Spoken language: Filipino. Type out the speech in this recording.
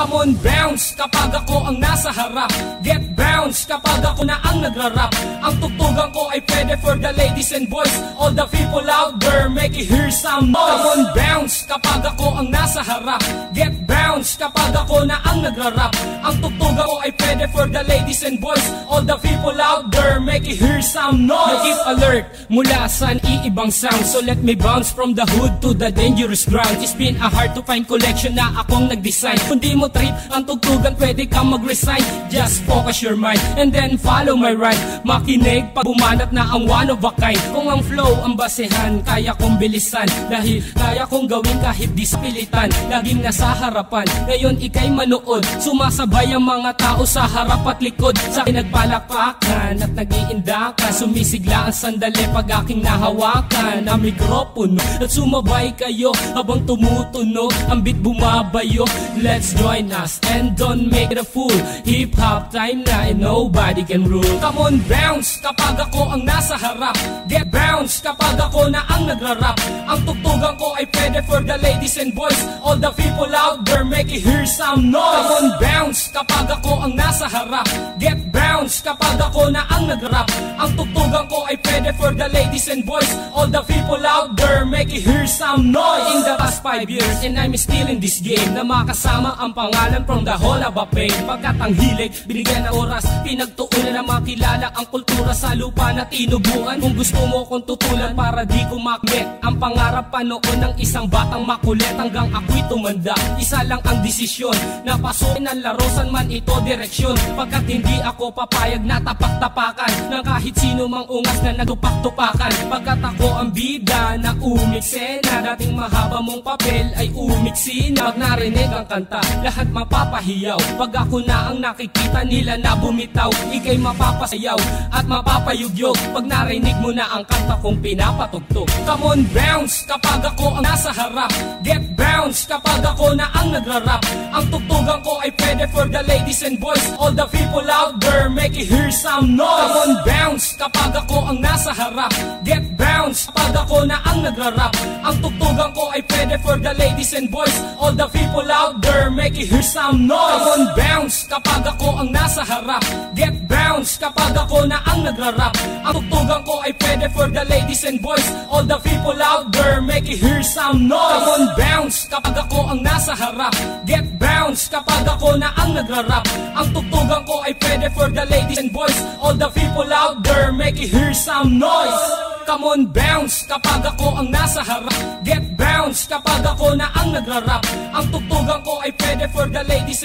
Come on, bounce kapag ako ang nasa harap. Get bounce kapag ako na ang nagrarap. Ang tugtugan ko ay pwede for the ladies and boys. All the people out there, make it hear some noise. Come on, bounce kapag ako ang nasa harap. Get bounce kapag ako na ang nagrarap. Ang tugtugan ko ay pwede for the ladies and boys. All the people out there, make it hear some noise. Keep alert mula sa iibang sound. So let me bounce from the hood to the dangerous ground. It's been a hard to find collection na akong nag-design. Kung di mo trip ang tugtugan, pwede kang mag-resign. Just focus your mind and then follow my rhyme. Makinig pag bumanat na ang one of a kind. Kung ang flow ang basehan, kaya kong bilisan. Dahil kaya kong gawin kahit di sa pilitan. Laging nasa harapan, ngayon ikay manood. Sumasabay ang mga tao sa harap at likod. Sa pinagpalakpakan at nag-iindakan. Sumisigla ang sandali pag aking nahawakan na mikropono. At sumabay kayo habang tumutunog ang beat bumabayo. Let's join us and don't make it a fool. Hip-hop time na and nobody can rule. Come on, bounce kapag ako ang nasa harap. Get bounce kapag ako na ang nagrarap. Ang tugtugan ko ay pwede for the ladies and boys. All the people out there, make it hear some noise. Come on, bounce kapag ako ang nasa harap. Get bounce kapag ako na ang nagrarap. Ang tugtugan ko ay pwede for the ladies and boys. All the people out there, make it hear some noise. In the past 5 years and I'm still in this game, na makasama ang pangalan from the whole of a pain. Pagkat ang hilig, binigyan ng oras, pinagtuunan na makilala ang kultura sa lupa na tinubuan. Kung gusto mo kong tutulan para di ko makmet ang pangarap pa noon ng isang batang makulit hanggang ako'y tumanda. Isa lang ang desisyon, na pasukin ang larosan man ito direksyon. Pagkat hindi ako papayag na tapak-tapakan ng kahit sino mang ungas na nagtupak-tupakan. Pagkat ako ang bida na umiksena, dating mahaba mong papel ay umiksi na. Pag narinig ang kanta, lahat mapapahiyaw. Pag ako na ang nakikita nila na bumitaw, ikay mapapasayaw at mapapayugyog. Pag narinig mo na ang kanta kong pinapatugtog. Come on, bounce kapag ako ang nasa harap. Get bounce kapag ako na ang nagrarap. Ang tugtugan ko ay pwede for the ladies and boys. All the people out there, make it hear some noise. Come on, bounce kapag ako ang nasa harap. Get bounce kapag ako na ang nagrarap. Ang tugtugan ko ay pwede for the ladies and boys. All the people out there, make it hear some noise. Come on, bounce kapag ako ang nasa harap. Get bounce kapag ako na ang nagrarap. Ang tugtugan ko ay pwede for the ladies and boys. All the people out there, make it hear some noise. Come on, bounce kapag ako ang nasa harap. Get bounce kapag ako na ang nagrarap. Ang tugtugan ko ay pwede for the ladies and boys. All the people out there, make it hear some noise. Come on, bounce kapag ako ang nasa harap. Get bounce kapag ako na ang nagrarap. Ang tugtugan ko ay pwede for the ladies